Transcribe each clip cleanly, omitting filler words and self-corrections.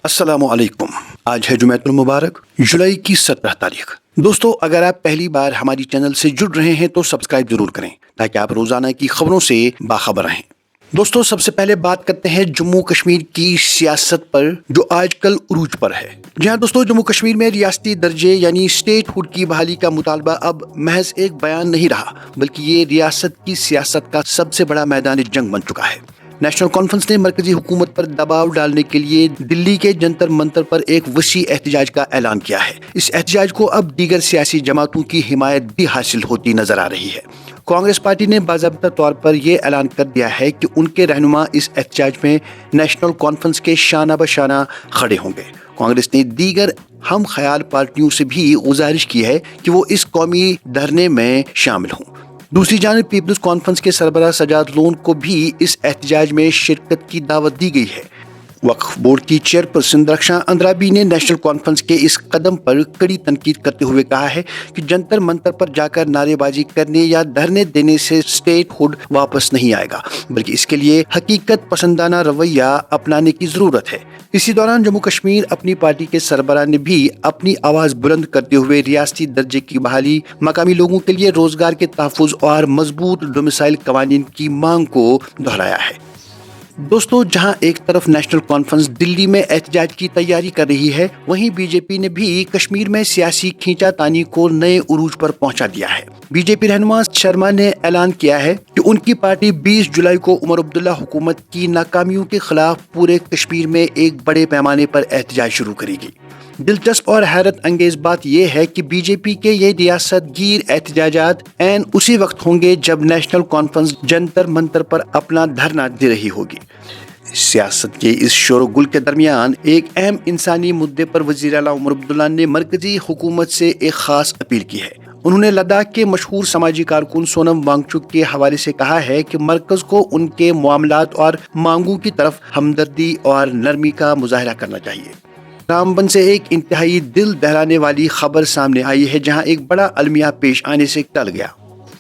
अस्सलामु अलैकुम। आज है जुमेतुल मुबारक, जुलाई की 17 तारीख। दोस्तों, अगर आप पहली बार हमारी चैनल से जुड़ रहे हैं तो सब्सक्राइब जरूर करें ताकि आप रोजाना की खबरों से बाखबर रहें। दोस्तों, सबसे पहले बात करते हैं जम्मू कश्मीर की सियासत पर जो आजकल उरूज पर है। जी हाँ दोस्तों, जम्मू कश्मीर में रियासती दर्जे यानी स्टेट हुड की बहाली का मुतालबा अब महज एक बयान नहीं रहा, बल्कि ये रियासत की सियासत का सबसे बड़ा मैदान जंग बन चुका है। नेशनल कॉन्फ्रेंस ने मरकजी हुकूमत पर दबाव डालने के लिए दिल्ली के जंतर मंतर पर एक वसी एहतजाज का ऐलान किया है। इस एहतजाज को अब दीगर सियासी जमातों की हिमायत भी हासिल होती नजर आ रही है। कांग्रेस पार्टी ने बाज़ाब्ता तौर पर यह ऐलान कर दिया है कि उनके रहनुमा इस एहतजाज में नेशनल कॉन्फ्रेंस के शाना बशाना खड़े होंगे। कांग्रेस ने दीगर हम ख्याल पार्टियों से भी गुजारिश की है कि वो इस कौमी धरने में शामिल हों। दूसरी जानिब पीपल्स कॉन्फ्रेंस के सरबराह सजाद लोन को भी इस एहतजाज में शिरकत की दावत दी गई है। वक्फ बोर्ड की चेयरपर्सन रक्षा अंद्राबी ने नेशनल कॉन्फ्रेंस के इस कदम पर कड़ी तनकीद करते हुए कहा है कि जंतर मंतर पर जाकर नारेबाजी करने या धरने देने से स्टेट हुड वापस नहीं आएगा, बल्कि इसके लिए हकीकत पसंदाना रवैया अपनाने की जरूरत है। इसी दौरान जम्मू कश्मीर अपनी पार्टी के सरबराह ने भी अपनी आवाज बुलंद करते हुए रियासती दर्जे की बहाली, मकामी लोगों के लिए रोजगार के तहफ्फुज़ और मजबूत डोमिसाइल कवानीन की मांग को दोहराया है। दोस्तों, जहां एक तरफ नेशनल कॉन्फ्रेंस दिल्ली में एहतजाज की तैयारी कर रही है, वहीं बीजेपी ने भी कश्मीर में सियासी खींचातानी को नए उरूज पर पहुंचा दिया है। बीजेपी रहनुमा शर्मा ने ऐलान किया है कि उनकी पार्टी 20 जुलाई को उमर अब्दुल्ला हुकूमत की नाकामियों के खिलाफ पूरे कश्मीर में एक बड़े पैमाने पर एहतजाज शुरू करेगी। दिलचस्प और हैरत अंगेज बात यह है कि बीजेपी के ये रियासत गिर एहतजाजात ऐन उसी वक्त होंगे जब नेशनल कॉन्फ्रेंस जंतर मंतर पर अपना धरना दे रही होगी। सियासत के इस शोरगुल के दरमियान एक अहम इंसानी मुद्दे पर वजीर आला उमर अब्दुल्ला ने मरकजी हुकूमत से एक खास अपील की है। उन्होंने लद्दाख के मशहूर समाजी कारकुन सोनम वांगचुक के हवाले से कहा है कि मरकज को उनके मामलात और मांगों की तरफ हमदर्दी और नरमी का मुजाहरा करना चाहिए। रामबन से एक इंतहाई दिल दहलाने वाली खबर सामने आई है, जहां एक बड़ा अलमिया पेश आने से टल गया।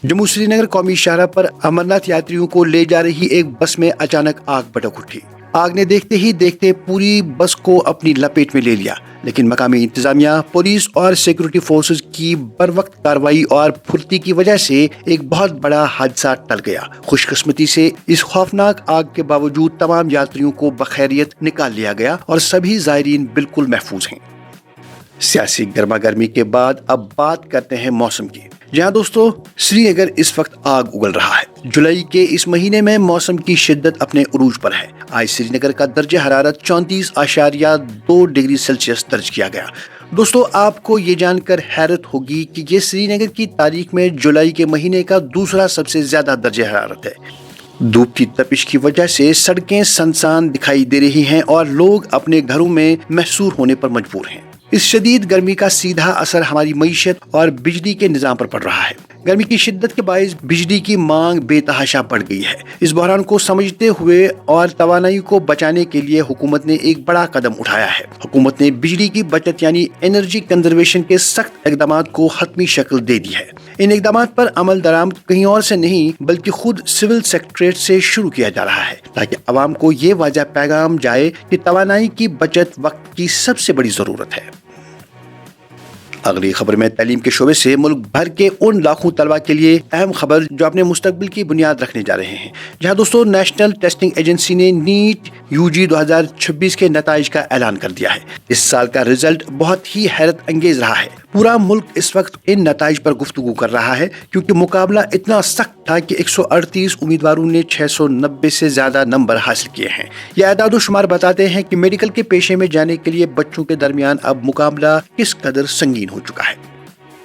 जम्मू श्रीनगर कौमी शाहरा पर अमरनाथ यात्रियों को ले जा रही एक बस में अचानक आग भड़क उठी। आग ने देखते ही देखते पूरी बस को अपनी लपेट में ले लिया, लेकिन मकामी इंतजामिया, पुलिस और सिक्योरिटी फोर्सेस की बरवक्त कार्रवाई और फुर्ती की वजह से एक बहुत बड़ा हादसा टल गया। खुशकिस्मती से इस खौफनाक आग के बावजूद तमाम यात्रियों को बखैरियत निकाल लिया गया और सभी ज़ायरीन बिल्कुल महफूज हैं। सियासी गर्मा गर्मी के बाद अब बात करते हैं मौसम की। जहाँ दोस्तों, श्रीनगर इस वक्त आग उगल रहा है। जुलाई के इस महीने में मौसम की शिद्दत अपने उरूज पर है। आज श्रीनगर का दर्जा हरारत 34.2 डिग्री सेल्सियस दर्ज किया गया। दोस्तों, आपको ये जानकर हैरत होगी कि ये श्रीनगर की तारीख में जुलाई के महीने का दूसरा सबसे ज्यादा दर्जा हरारत है। धूप की तपिश की वजह से सड़कें सनसान दिखाई दे रही हैं और लोग अपने घरों में महसूर होने पर मजबूर हैं। इस शदीद गर्मी का सीधा असर हमारी मईशत और बिजली के निजाम पर पड़ रहा है। गर्मी की शिद्दत के बायस बिजली की मांग बेतहाशा बढ़ गई है। इस बहरान को समझते हुए और तवानाई को बचाने के लिए हुकूमत ने एक बड़ा कदम उठाया है। हुकूमत ने बिजली की बचत यानी एनर्जी कंजर्वेशन के सख्त इकदाम को हतमी शक्ल दे दी है। इन इकदाम पर अमल दरामद कहीं और से नहीं बल्कि खुद सिविल सेक्रेटरीट से शुरू किया जा रहा है, ताकि अवाम को ये वाज़ेह पैगाम जाए कि तवानाई की बचत वक्त की सबसे बड़ी जरूरत है। अगली खबर में तालीम के शोबे से मुल्क भर के उन लाखों तलबा के लिए अहम खबर जो अपने मुस्तकबिल की बुनियाद रखने जा रहे हैं। जहां दोस्तों, नेशनल टेस्टिंग एजेंसी ने नीट यूजी 2026 के नताइज का ऐलान कर दिया है। इस साल का रिजल्ट बहुत ही हैरत अंगेज रहा है। पूरा मुल्क इस वक्त इन नताइज पर गुफ्तगू कर रहा है, क्योंकि मुकाबला इतना सख्त था कि 138 उम्मीदवारों ने 690 से ज्यादा नंबर हासिल किए हैं। ये आदाद शुमार बताते हैं कि मेडिकल के पेशे में जाने के लिए बच्चों के दरमियान अब मुकाबला किस कदर संगीन हो चुका है।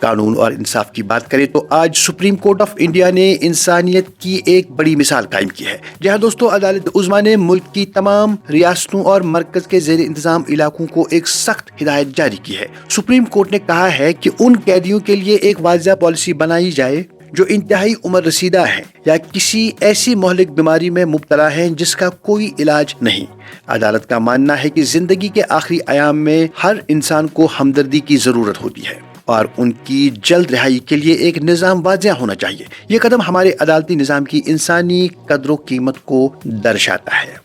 कानून और इंसाफ की बात करें तो आज सुप्रीम कोर्ट ऑफ इंडिया ने इंसानियत की एक बड़ी मिसाल कायम की है। जहां दोस्तों, अदालत उज़्मा ने मुल्क की तमाम रियासतों और मरकज के ज़ेर इंतजाम इलाकों को एक सख्त हिदायत जारी की है। सुप्रीम कोर्ट ने कहा है कि उन कैदियों के लिए एक वाज़ेह पॉलिसी बनाई जाए जो इंतहाई उम्र रसीदा है या किसी ऐसी मोहलिक बीमारी में मुब्तला है जिसका कोई इलाज नहीं। अदालत का मानना है कि जिंदगी के आखिरी अयाम में हर इंसान को हमदर्दी की जरूरत होती है और उनकी जल्द रिहाई के लिए एक निज़ाम वाज़ेह होना चाहिए। ये कदम हमारे अदालती निज़ाम की इंसानी कदरों कीमत को दर्शाता है।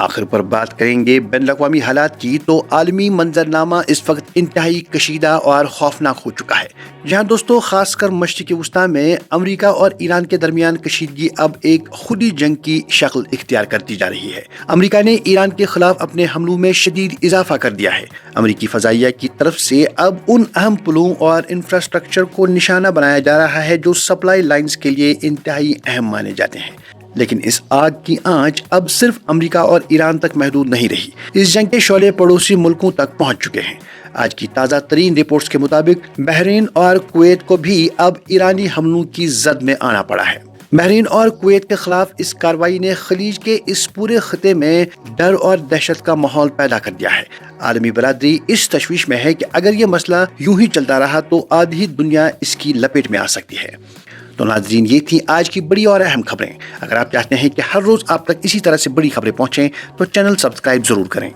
آخر پر بات کریں گے بین الاقوامی حالات کی تو عالمی منظرنامہ اس وقت انتہائی کشیدہ اور خوفناک ہو چکا ہے، جہاں دوستو خاص کر مشرق وسطیٰ میں امریکہ اور ایران کے درمیان کشیدگی اب ایک خودی جنگ کی شکل اختیار کرتی جا رہی ہے۔ امریکہ نے ایران کے خلاف اپنے حملوں میں شدید اضافہ کر دیا ہے۔ امریکی فضائیہ کی طرف سے اب ان اہم پلوں اور انفراسٹرکچر کو نشانہ بنایا جا رہا ہے جو سپلائی لائنز کے لیے انتہائی اہم مانے جاتے ہیں، لیکن اس آگ کی آنچ اب صرف امریکہ اور ایران تک محدود نہیں رہی۔ اس جنگ کے شعلے پڑوسی ملکوں تک پہنچ چکے ہیں۔ آج کی تازہ ترین رپورٹس کے مطابق بحرین اور کویت کو بھی اب ایرانی حملوں کی زد میں آنا پڑا ہے۔ بحرین اور کویت کے خلاف اس کارروائی نے خلیج کے اس پورے خطے میں ڈر اور دہشت کا ماحول پیدا کر دیا ہے۔ عالمی برادری اس تشویش میں ہے کہ اگر یہ مسئلہ یوں ہی چلتا رہا تو آدھی دنیا اس کی لپیٹ میں آ سکتی ہے۔ تو ناظرین، یہ تھی آج کی بڑی اور اہم خبریں۔ اگر آپ چاہتے ہیں کہ ہر روز آپ تک اسی طرح سے بڑی خبریں پہنچیں تو چینل سبسکرائب ضرور کریں۔